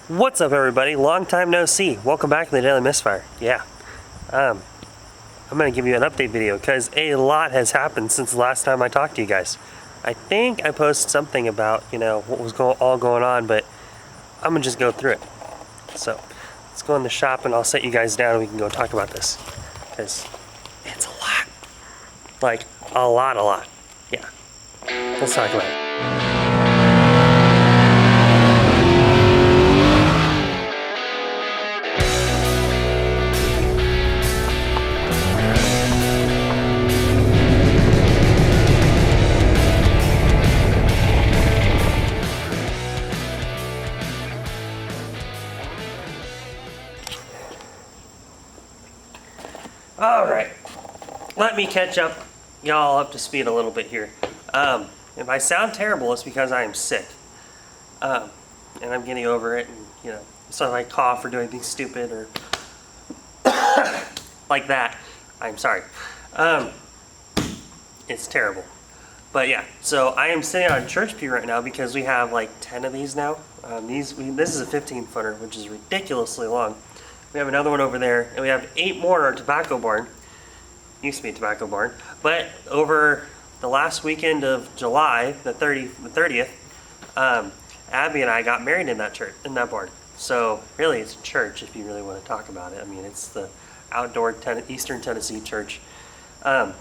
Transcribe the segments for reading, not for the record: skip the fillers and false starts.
What's up, everybody? Long time no see. Welcome back to the Daily Misfire. Yeah, I'm gonna give you an update video because a lot has happened since the last time I talked to you guys. I think I posted something about what was all going on, but I'm gonna just go through it. So let's go in the shop and I'll set you guys down and we can go talk about this because it's a lot, like a lot. Yeah, let's talk about it. Alright, let me catch y'all up to speed a little bit here. If I sound terrible, it's because I am sick. And I'm getting over it, and so if I cough or do anything stupid or like that, I'm sorry. It's terrible. But yeah, so I am sitting on a church pew right now because we have like 10 of these now. This is a 15-footer, which is ridiculously long. We have another one over there, and we have 8 more in our tobacco barn. Used to be a tobacco barn, but over the last weekend of July, the 30th, Abby and I got married in that barn. So really, it's a church if you really want to talk about it. I mean, it's the outdoor Eastern Tennessee church. But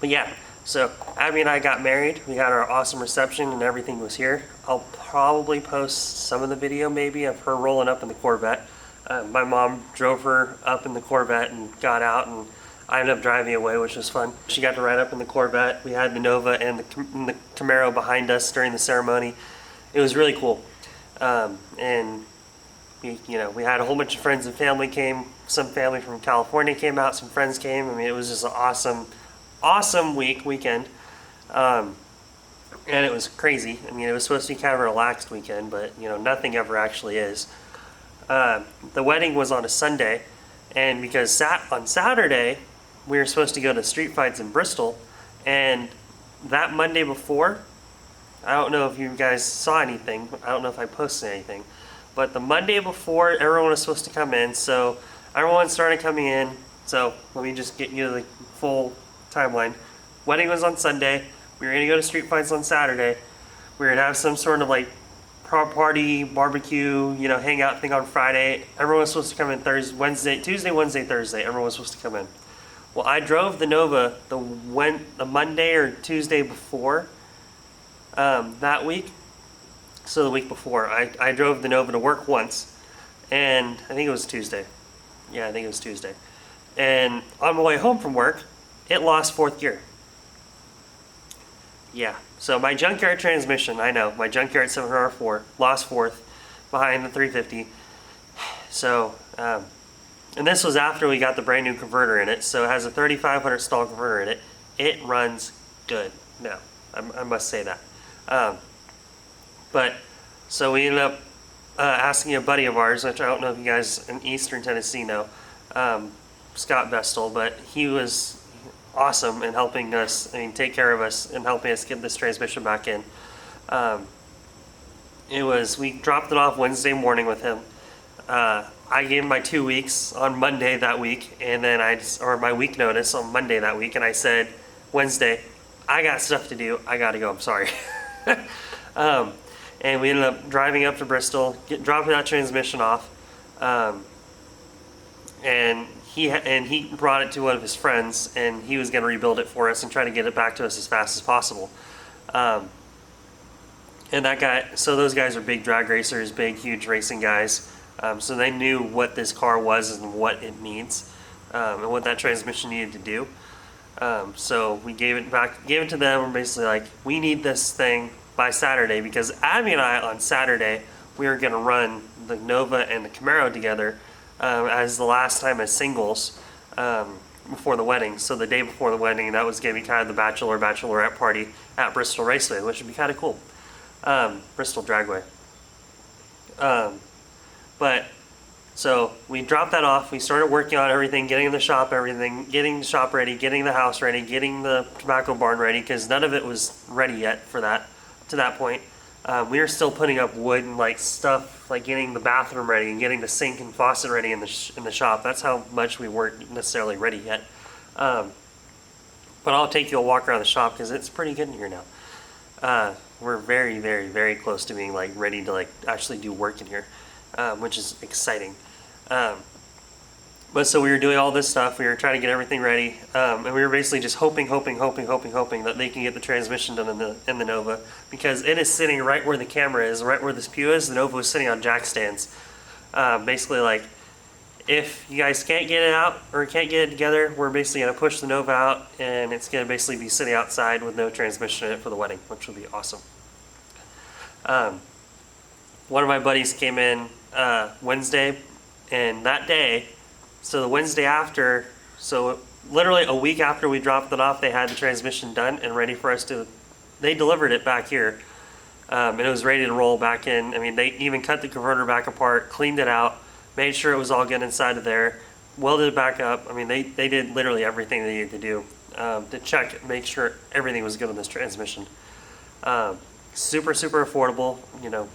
yeah, so Abby and I got married. We had our awesome reception, and everything was here. I'll probably post some of the video maybe of her rolling up in the Corvette. My mom drove her up in the Corvette and got out, and I ended up driving away, which was fun. She got to ride up in the Corvette. We had the Nova and the Camaro behind us during the ceremony. It was really cool. And we had a whole bunch of friends and family came. Some family from California came out. Some friends came. I mean, it was just an awesome weekend. And it was crazy. I mean, it was supposed to be kind of a relaxed weekend, but nothing ever actually is. The wedding was on a Sunday, and because on Saturday we were supposed to go to street fights in Bristol, and that Monday before, I don't know if you guys saw anything, I don't know if I posted anything, but the Monday before everyone was supposed to come in, so everyone started coming in. So let me just get you the full timeline. Wedding was on Sunday, we were going to go to street fights on Saturday, we were going to have some sort of like party, barbecue, hangout thing on Friday. Everyone was supposed to come in Tuesday, Wednesday, Thursday. Everyone was supposed to come in. Well, I drove the Nova the Monday or Tuesday before that week. So the week before, I drove the Nova to work once, and I think it was Tuesday. Yeah, I think it was Tuesday. And on my way home from work, it lost fourth gear. Yeah, so my junkyard transmission, I know, my junkyard 7R4, lost fourth behind the 350. So, and this was after we got the brand new converter in it, so it has a 3500 stall converter in it. It runs good now, I must say that. But, so we ended up asking a buddy of ours, which I don't know if you guys in Eastern Tennessee know, Scott Vestal, but he was awesome in helping us, take care of us and helping us get this transmission back in. We dropped it off Wednesday morning with him. I gave him my 2 weeks on Monday that week, and then my week notice on Monday that week, and I said, Wednesday, I got stuff to do, I gotta go, I'm sorry. And we ended up driving up to Bristol, dropping that transmission off, and he brought it to one of his friends, and he was going to rebuild it for us and try to get it back to us as fast as possible. And so those guys are big drag racers, big, huge racing guys. So they knew what this car was and what it needs, and what that transmission needed to do. So we gave it to them. We're basically like, we need this thing by Saturday, because Abby and I on Saturday, we were going to run the Nova and the Camaro together, as the last time as singles before the wedding. So the day before the wedding, that was going to be kind of the bachelorette party at Bristol Raceway, which would be kind of cool. Bristol Dragway. But so we dropped that off. We started working on everything, getting the shop ready, getting the house ready, getting the tobacco barn ready, because none of it was ready yet to that point. We were still putting up wood and like stuff, like getting the bathroom ready and getting the sink and faucet ready in the shop. That's how much we weren't necessarily ready yet. But I'll take you a walk around the shop because it's pretty good in here now. We're very, very, very close to being like ready to like actually do work in here, which is exciting. But so we were doing all this stuff. We were trying to get everything ready, and we were basically just hoping that they can get the transmission done in the Nova, because it is sitting right where the camera is, right where this pew is. The Nova was sitting on jack stands. Basically, like, if you guys can't get it out or can't get it together, we're basically gonna push the Nova out, and it's gonna basically be sitting outside with no transmission in it for the wedding, which will be awesome. One of my buddies came in Wednesday, and that day. So the Wednesday after, so literally a week after we dropped it off, they had the transmission done and ready for us to, they delivered it back here. And it was ready to roll back in. I mean, they even cut the converter back apart, cleaned it out, made sure it was all good inside of there, welded it back up. I mean, they did literally everything they needed to do to check, make sure everything was good on this transmission. Super, super affordable, you know,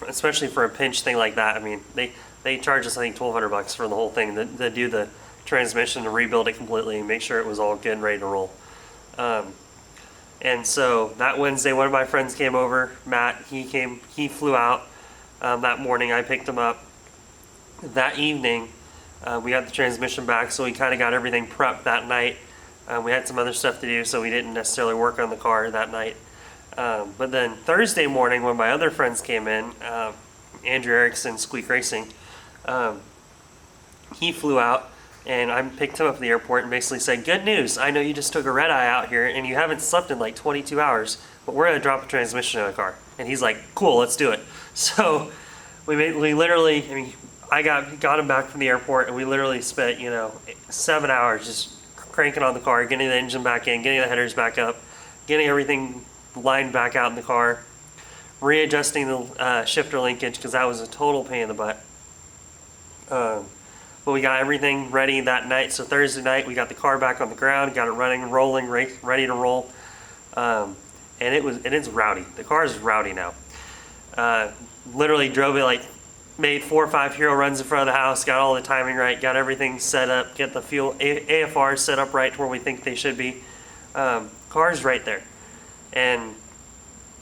especially for a pinch thing like that. I mean, they charged us, I think, $1,200 for the whole thing to do the transmission, to rebuild it completely and make sure it was all good and ready to roll. And so that Wednesday, one of my friends came over, Matt. He flew out that morning. I picked him up. That evening, we got the transmission back, so we kind of got everything prepped that night. We had some other stuff to do, so we didn't necessarily work on the car that night. But then Thursday morning, when my other friends came in, Andrew Erickson, Squeak Racing, he flew out, and I picked him up at the airport and basically said, good news, I know you just took a red eye out here and you haven't slept in like 22 hours, but we're going to drop a transmission in the car. And he's like, cool, let's do it. So we literally, I mean, I got him back from the airport, and we literally spent, 7 hours just cranking on the car, getting the engine back in, getting the headers back up, getting everything lined back out in the car, readjusting the shifter linkage, because that was a total pain in the butt. But we got everything ready that night. So Thursday night, we got the car back on the ground, got it running, rolling, ready to roll. And it's rowdy. The car is rowdy now. Literally drove it, like, made 4 or 5 hero runs in front of the house, got all the timing right, got everything set up, get the fuel AFR set up right to where we think they should be. Car's right there. And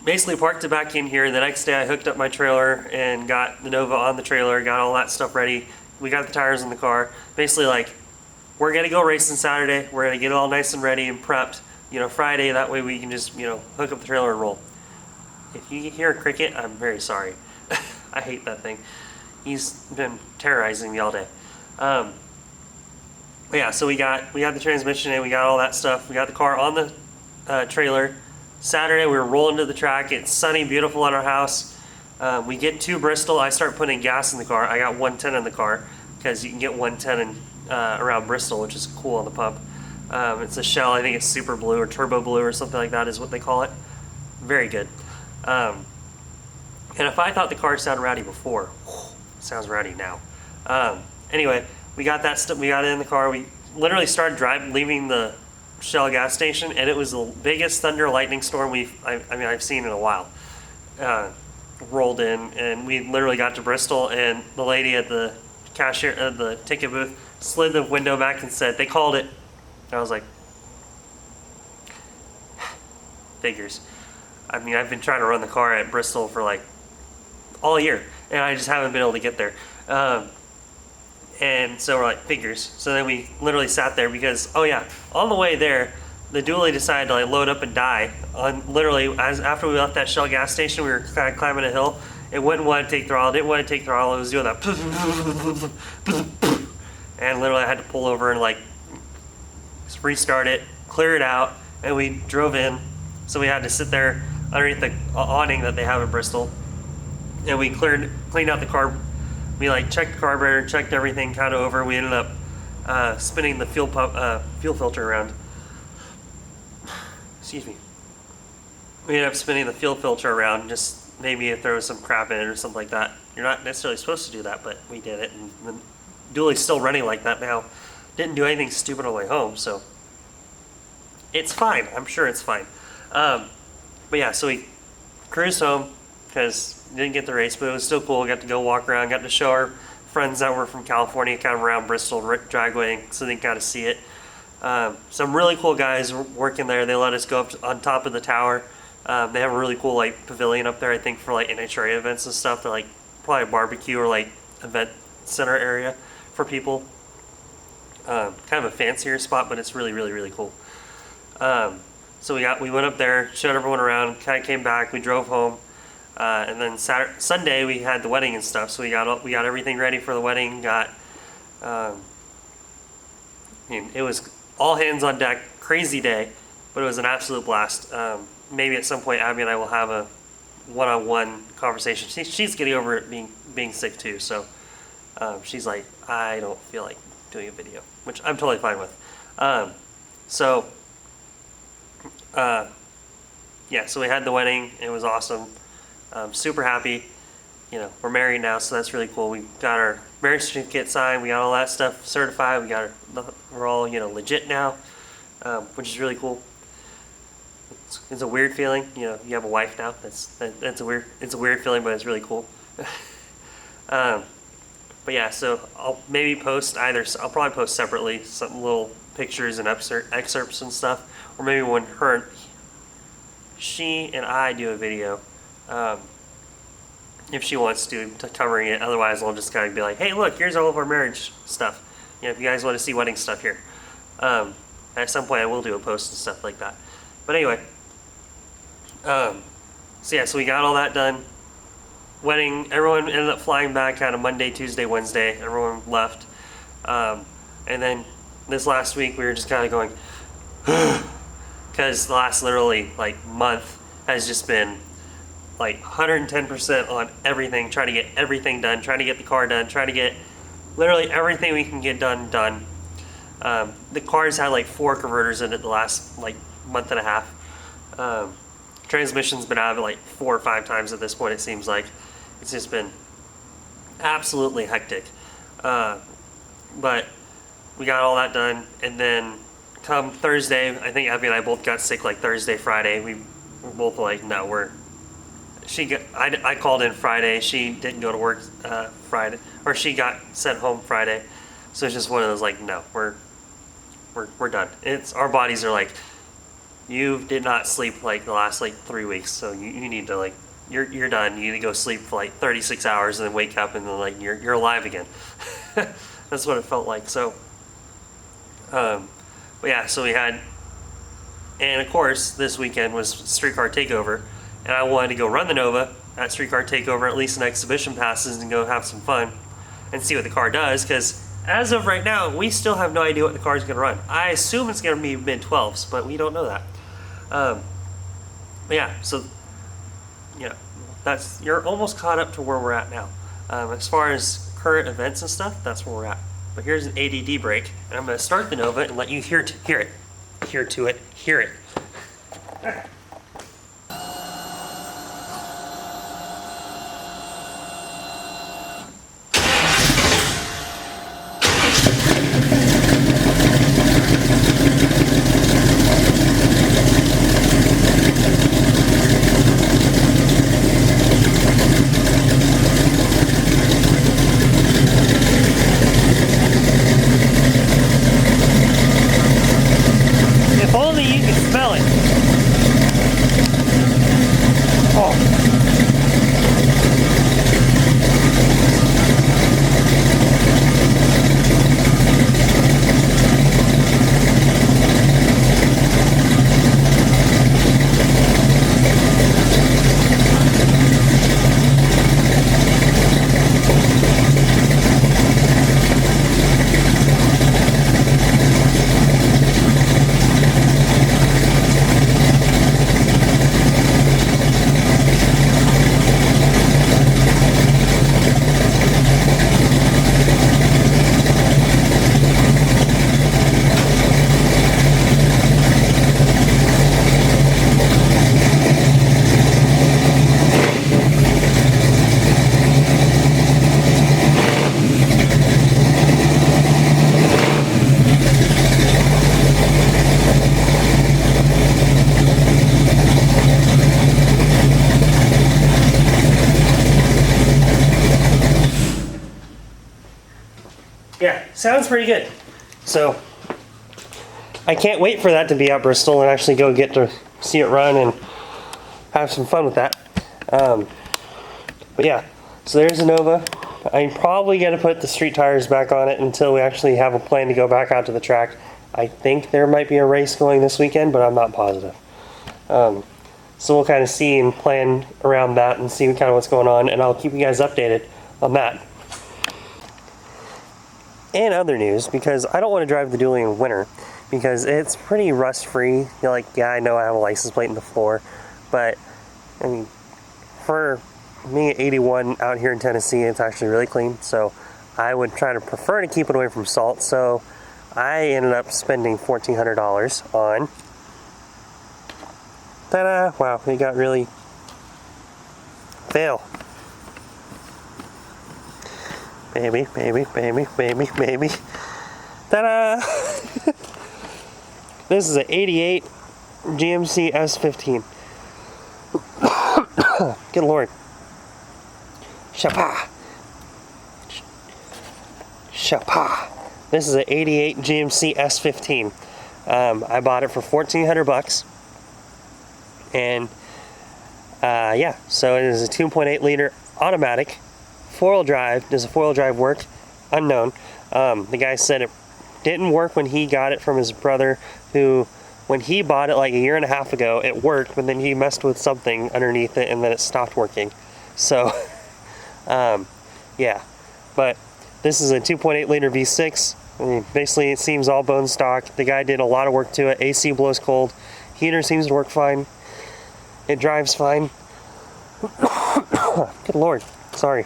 basically parked it back in here. The next day I hooked up my trailer and got the Nova on the trailer, got all that stuff ready. We got the tires in the car. Basically, like, we're gonna go racing Saturday. We're gonna get it all nice and ready and prepped, Friday. That way we can just, hook up the trailer and roll. If you hear a cricket, I'm very sorry. I hate that thing. He's been terrorizing me all day. But yeah, so we got the transmission in, we got all that stuff. We got the car on the trailer. Saturday we were rolling to the track. It's sunny, beautiful at our house. We get to Bristol. I start putting gas in the car. I got 110 in the car because you can get 110 around Bristol, which is cool on the pump. It's a Shell. I think it's Super Blue or Turbo Blue or something like that is what they call it. Very good. And if I thought the car sounded rowdy before, it sounds rowdy now. Anyway, we got that stuff. We got it in the car. We literally started leaving the Shell gas station, and it was the biggest thunder lightning storm I've seen in a while. Rolled in, and we literally got to Bristol, and the lady at the cashier at the ticket booth slid the window back and said, they called it. And I was like, figures. I mean, I've been trying to run the car at Bristol for like all year, and I just haven't been able to get there. And so we're like, figures. So then we literally sat there because, oh yeah, on the way there, the dually decided to like load up and die. After we left that Shell gas station, we were kind of climbing a hill. It wouldn't want to take throttle. It didn't want to take throttle. It was doing that. And literally I had to pull over and like restart it, clear it out, and we drove in. So we had to sit there underneath the awning that they have in Bristol. And we cleaned out the car. We like checked the carburetor, checked everything kind of over. We ended up spinning the fuel filter around. Excuse me. We ended up spinning the fuel filter around, just maybe if there was some crap in it or something like that. You're not necessarily supposed to do that, but we did it, and the dually's still running like that now. Didn't do anything stupid on the way home, so it's fine. I'm sure it's fine. But yeah, so we cruise home because didn't get the race, but it was still cool. Got to go walk around, got to show our friends that were from California kind of around Bristol dragway, so they got to see it. Some really cool guys working there. They let us go up on top of the tower. They have a really cool like pavilion up there, I think, for like NHRA events and stuff. They're like probably a barbecue or like event center area for people. Kind of a fancier spot, but it's really, really, really cool. So we went up there, showed everyone around, kind of came back. We drove home, and then Sunday we had the wedding and stuff. So we got everything ready for the wedding. It was all hands on deck, crazy day, but it was an absolute blast. Maybe at some point Abby and I will have a one-on-one conversation. She's getting over it being sick too, so she's like, I don't feel like doing a video, which I'm totally fine with. So we had the wedding. It was awesome. Super happy. We're married now, so that's really cool. We got our marriage certificate signed. We got all that stuff certified. We're all legit now, which is really cool. It's a weird feeling. You have a wife now. It's a weird feeling, but it's really cool. But yeah, so I'll probably post separately some little pictures and excerpts and stuff, or maybe when she and I do a video, if she wants to covering it. Otherwise, I'll just kind of be like, hey, look, here's all of our marriage stuff. If you guys want to see wedding stuff here. At some point, I will do a post and stuff like that. But anyway, so we got all that done. Wedding, everyone ended up flying back kind of Monday, Tuesday, Wednesday. Everyone left. And then this last week, we were just kind of going, because the last literally like month has just been like 110% on everything, trying to get everything done, trying to get the car done, trying to get literally everything we can get done. The car's had like 4 converters in it the last like month and a half. Transmission's been out of it like 4 or 5 times at this point, it seems like. It's just been absolutely hectic. But we got all that done, and then come Thursday, I think Abby and I both got sick like Thursday, Friday. We were both like, no, I called in Friday. She didn't go to work Friday, or she got sent home Friday. So it's just one of those like, no, we're done. Our bodies are like, you did not sleep like the last like 3 weeks, so you need to like, you're done. You need to go sleep for like 36 hours and then wake up and then like you're alive again. That's what it felt like. So, but yeah, so we had, and of course this weekend was Streetcar Takeover, and I wanted to go run the Nova at Streetcar Takeover, at least in exhibition passes, and go have some fun and see what the car does, because as of right now, we still have no idea what the car is going to run. I assume it's going to be mid-12s, but we don't know that. But yeah, so yeah, you're almost caught up to where we're at now. As far as current events and stuff, that's where we're at. But here's an ADD break, and I'm going to start the Nova and let you hear it. If only you could smell it. yeah, sounds pretty good. So I can't wait for that to be at Bristol and actually go get to see it run and have some fun with that. But yeah, so there's the Nova. I'm probably going to put the street tires back on it until we actually have a plan to go back out to the track. I think there might be a race going this weekend, but I'm not positive. So we'll kind of see and plan around that and see kind of what's going on, and I'll keep you guys updated on that. In other news, because I don't want to drive the dually in winter, because it's pretty rust-free. You're like, yeah, I know I have a license plate in the floor, but I mean, for me at 81 out here in Tennessee, it's actually really clean, so I would try to prefer to keep it away from salt. So I ended up spending $1,400 on, ta-da, wow, it got really, fail. Baby, baby, baby, baby, baby, ta-da. This is an 88 GMC S15. Good Lord. Shapa. Shapa. This is an 88 GMC S15. I bought it for $1,400, and yeah, so it is a 2.8 liter automatic, 4-wheel drive. Does a 4-wheel drive work? Unknown. The guy said it didn't work when he got it from his brother, who, when he bought it like a year and a half ago, it worked, but then he messed with something underneath it and then it stopped working. So yeah, but this is a 2.8 liter V6. I mean, basically it seems all bone stock. The guy did a lot of work to it. AC blows cold. Heater seems to work fine. It drives fine. Good Lord, sorry.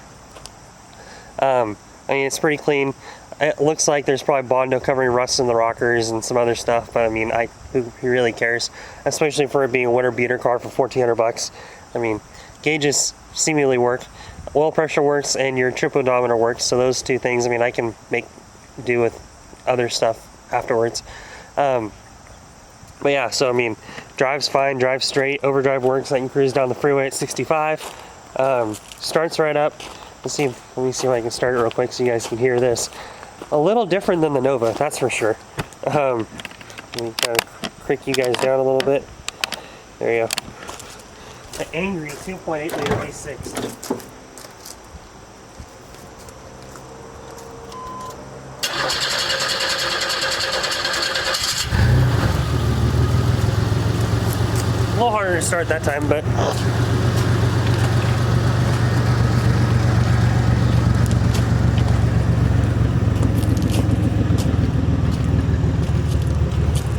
I mean, it's pretty clean. It looks like there's probably Bondo covering rust in the rockers and some other stuff, but I mean, who really cares? Especially for it being a winter beater car for $1,400. I mean, gauges seemingly work. Oil pressure works and your trip odometer works, so those two things, I mean, I can make do with other stuff afterwards. But yeah, so I mean, drives fine, drives straight, overdrive works. I can cruise down the freeway at 65. Starts right up. Let me see if I can start it real quick so you guys can hear this. A little different than the Nova, that's for sure. Let me kind of crank you guys down a little bit. There you go. The angry 2.8 liter V6. A little harder to start that time, but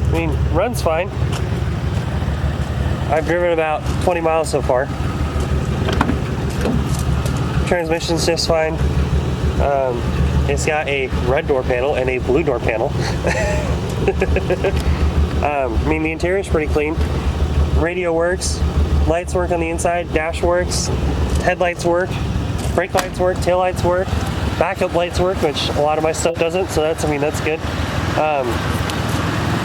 I mean, runs fine. I've driven about 20 miles so far. Transmission's just fine. It's got a red door panel and a blue door panel. I mean, the interior is pretty clean. Radio works, lights work on the inside, dash works, headlights work, brake lights work, tail lights work, backup lights work, which a lot of my stuff doesn't, so that's good.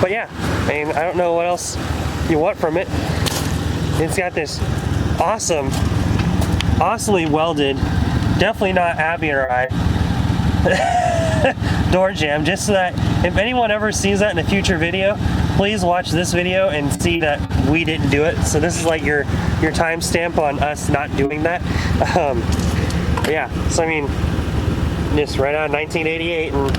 But yeah, I mean, I don't know what else you want from it. It's got this awesomely welded, definitely not Abby or I, door jamb, just so that if anyone ever sees that in a future video, please watch this video and see that we didn't do it. So this is like your timestamp on us not doing that. Yeah, so I mean, just right out of 1988, and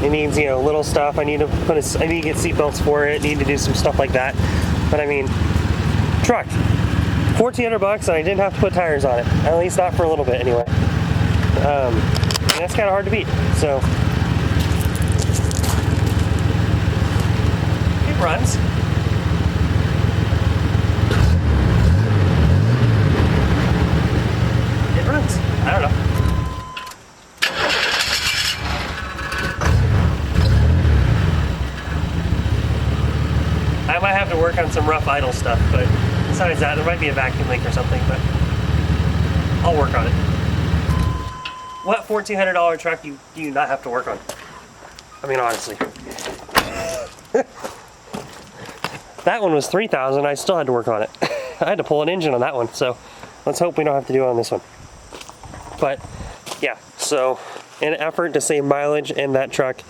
it needs, you know, little stuff. I need to get seatbelts for it. Need to do some stuff like that. But I mean, truck, $1,400, and I didn't have to put tires on it. At least not for a little bit, anyway. And that's kind of hard to beat. So it runs. It runs. I don't know. I might have to work on some rough idle stuff, but besides that, there might be a vacuum leak or something, but I'll work on it. What $1,400 truck do you not have to work on? I mean, honestly. That one was $3,000, I still had to work on it. I had to pull an engine on that one, so let's hope we don't have to do it on this one. But yeah, so in an effort to save mileage in that truck,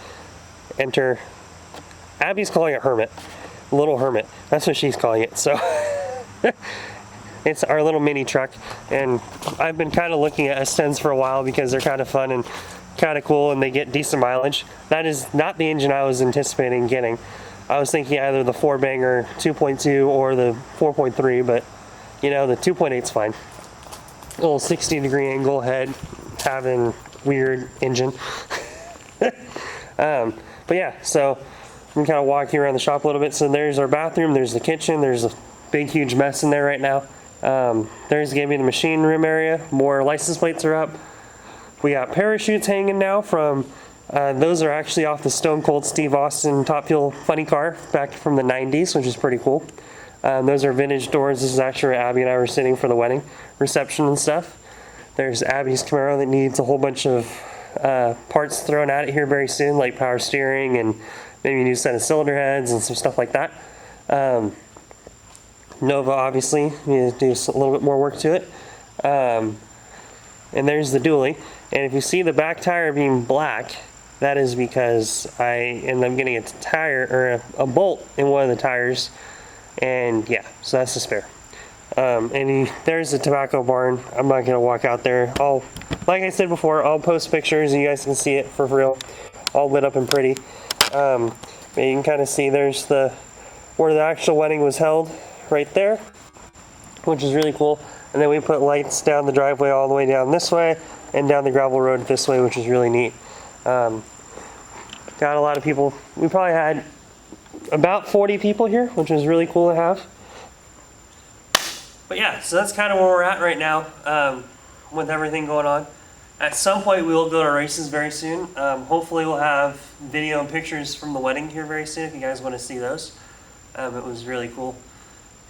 enter, Abby's calling it Hermit, little Hermit. That's what she's calling it. So it's our little mini truck, and I've been kind of looking at S10s for a while because they're kind of fun and kind of cool, and they get decent mileage. That is not the engine I was anticipating getting. I was thinking either the 4-banger 2.2 or the 4.3, but you know, the 2.8's fine. A little 60-degree angle head, having weird engine. But yeah, so I'm kind of walking around the shop a little bit. So there's our bathroom, there's the kitchen, there's a big huge mess in there right now. There's gonna be the machine room area. More license plates are up. We got parachutes hanging now from, those are actually off the Stone Cold Steve Austin Top Fuel funny car back from the 90s, which is pretty cool. Those are vintage doors. This is actually where Abby and I were sitting for the wedding reception and stuff. There's Abby's Camaro that needs a whole bunch of parts thrown at it here very soon, like power steering and maybe a new set of cylinder heads and some stuff like that. Nova, obviously, need to do a little bit more work to it. And there's the dually. And if you see the back tire being black, that is because I ended up getting a tire or a bolt in one of the tires. And yeah, so that's the spare. There's the tobacco barn. I'm not gonna walk out there. Like I said before, I'll post pictures and you guys can see it for real, all lit up and pretty. But you can kind of see there's where the actual wedding was held, right there, which is really cool. And then we put lights down the driveway all the way down this way and down the gravel road this way, which is really neat. Got a lot of people. We probably had about 40 people here, which is really cool to have. But yeah, so that's kind of where we're at right now, with everything going on. At some point we will go to races very soon. Hopefully we'll have video and pictures from the wedding here very soon if you guys want to see those. It was really cool.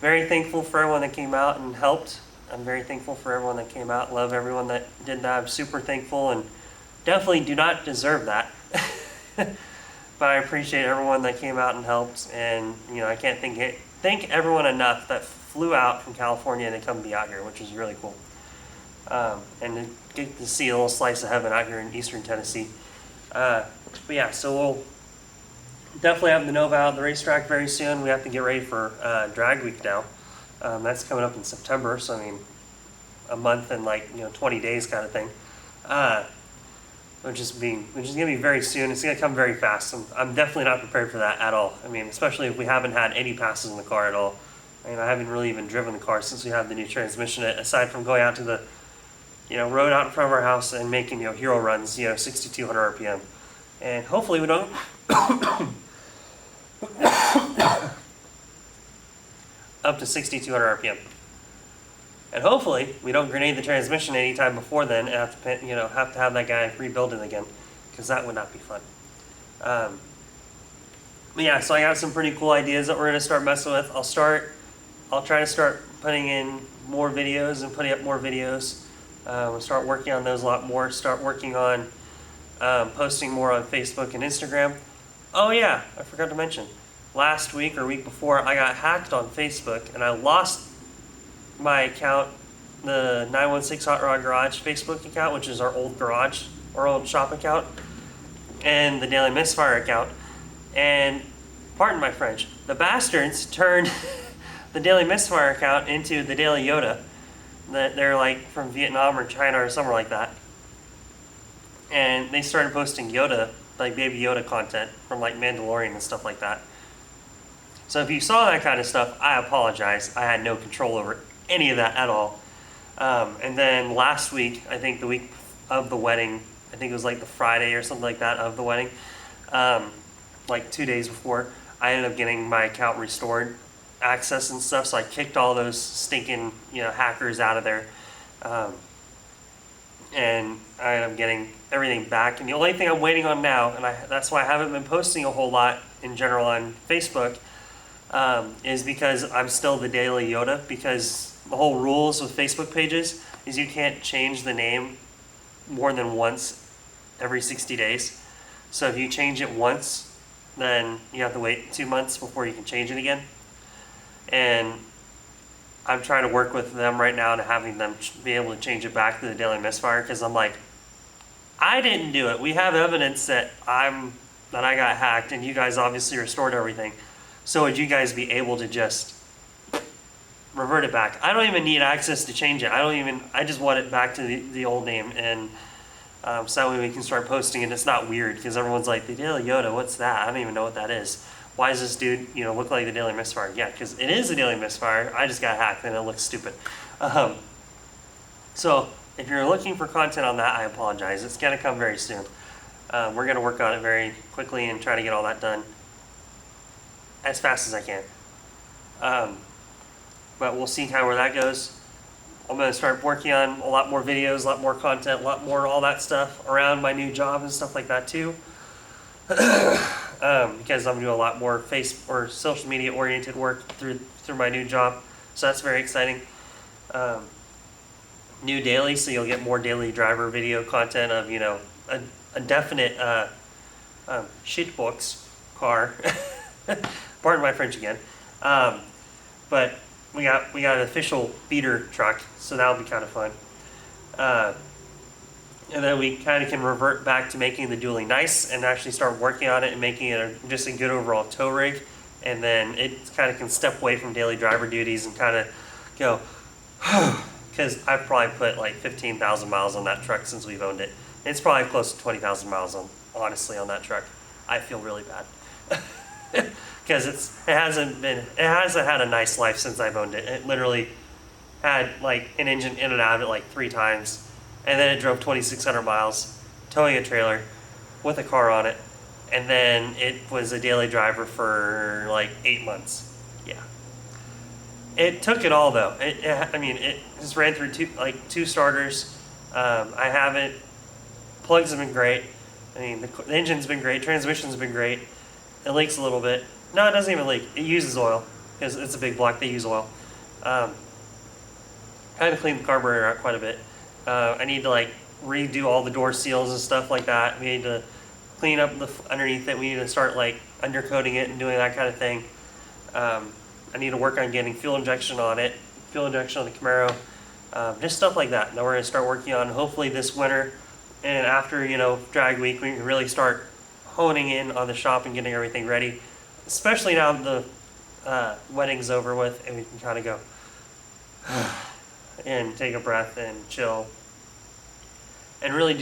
Very thankful for everyone that came out and helped. I'm very thankful for everyone that came out. Love everyone that did that. I'm super thankful and definitely do not deserve that. But I appreciate everyone that came out and helped. And you know, I can't thank everyone enough that flew out from California to come be out here, which is really cool. And to get to see a little slice of heaven out here in Eastern Tennessee. But yeah, so we'll definitely have the Nova out at the racetrack very soon. We have to get ready for drag week now. That's coming up in September, so I mean, a month and 20 days kind of thing. Which is gonna be very soon. It's gonna come very fast. I'm definitely not prepared for that at all. I mean, especially if we haven't had any passes in the car at all. I mean, I haven't really even driven the car since we have the new transmission. Aside from going out to the, road out in front of our house and making hero runs, 6,200 RPM, and hopefully we don't. Up to 6,200 RPM. And hopefully we don't grenade the transmission anytime before then and have to have that guy rebuild it again, because that would not be fun. But yeah, so I got some pretty cool ideas that we're gonna start messing with. I'll try to start putting in more videos and putting up more videos. We'll start working on those a lot more. Start working on posting more on Facebook and Instagram. Oh yeah, I forgot to mention. Last week or week before, I got hacked on Facebook and I lost my account, the 916 Hot Rod Garage Facebook account, which is our old garage, our old shop account, and the Daily Misfire account. And pardon my French, the bastards turned the Daily Misfire account into the Daily Yoda. They're like from Vietnam or China or somewhere like that. And they started posting Yoda, like Baby Yoda content from like Mandalorian and stuff like that. So if you saw that kind of stuff, I apologize. I had no control over any of that at all. And then last week, I think the week of the wedding, I think it was like the Friday or something like that of the wedding, like 2 days before, I ended up getting my account restored, access and stuff. So I kicked all those stinking hackers out of there. And I ended up getting everything back. And the only thing I'm waiting on now, and that's why I haven't been posting a whole lot in general on Facebook, is because I'm still the Daily Yoda, because the whole rules with Facebook pages is you can't change the name more than once every 60 days. So if you change it once, then you have to wait 2 months before you can change it again. And I'm trying to work with them right now to having them be able to change it back to the Daily Misfire, because I'm like, I didn't do it. We have evidence that I got hacked, and you guys obviously restored everything. So would you guys be able to just revert it back? I don't even need access to change it. I just want it back to the old name, and so that way we can start posting and it's not weird, because everyone's like, the Daily Yoda, what's that? I don't even know what that is. Why does this dude, look like the Daily Misfire? Yeah, because it is the Daily Misfire. I just got hacked and it looks stupid. So if you're looking for content on that, I apologize. It's going to come very soon. We're going to work on it very quickly and try to get all that done as fast as I can. But we'll see where that goes. I'm going to start working on a lot more videos, a lot more content, a lot more all that stuff around my new job and stuff like that too. Because I'm doing a lot more social media oriented work through my new job. So that's very exciting. New daily, so you'll get more daily driver video content of, a definite shitbox car. Pardon my French again. But we got an official beater truck, so that'll be kind of fun. And then we kind of can revert back to making the dually nice and actually start working on it and making it just a good overall tow rig. And then it kind of can step away from daily driver duties and kind of go, because I've probably put like 15,000 miles on that truck since we've owned it. It's probably close to 20,000 miles honestly on that truck. I feel really bad. Because it hasn't had a nice life since I've owned it. It literally had like an engine in and out of it like 3 times, and then it drove 2,600 miles towing a trailer with a car on it, and then it was a daily driver for like 8 months. Yeah, it took it all though. It just ran through 2 starters. I haven't. Plugs have been great. The engine's been great. Transmission's been great. It leaks a little bit. No, it doesn't even leak. It uses oil because it's a big block. They use oil. Kind of clean the carburetor out quite a bit. I need to redo all the door seals and stuff like that. We need to clean up underneath it. We need to start undercoating it and doing that kind of thing. I need to work on getting fuel injection on it, fuel injection on the Camaro, just stuff like that. Now we're going to start working on hopefully this winter, and after drag week, we can really start honing in on the shop and getting everything ready. Especially now the wedding's over with, and we can kind of go and take a breath and chill and really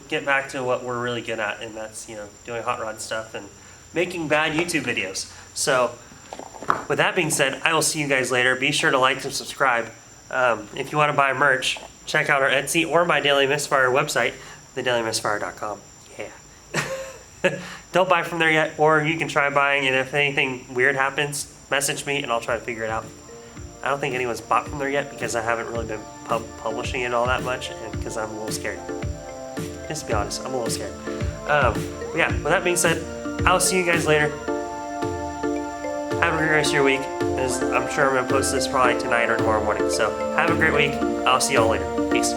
get back to what we're really good at, and that's doing hot rod stuff and making bad YouTube videos. So with that being said, I will see you guys later. Be sure to like and subscribe. If you want to buy merch, check out our Etsy or my Daily Misfire website, thedailymisfire.com. Yeah. Don't buy from there yet, or you can try buying, and if anything weird happens, message me and I'll try to figure it out. I don't think anyone's bought from there yet because I haven't really been publishing it all that much, and because I'm a little scared. Just to be honest, I'm a little scared. Yeah, with that being said, I'll see you guys later. Have a great rest of your week. I'm sure I'm going to post this probably tonight or tomorrow morning. So have a great week. I'll see y'all later. Peace.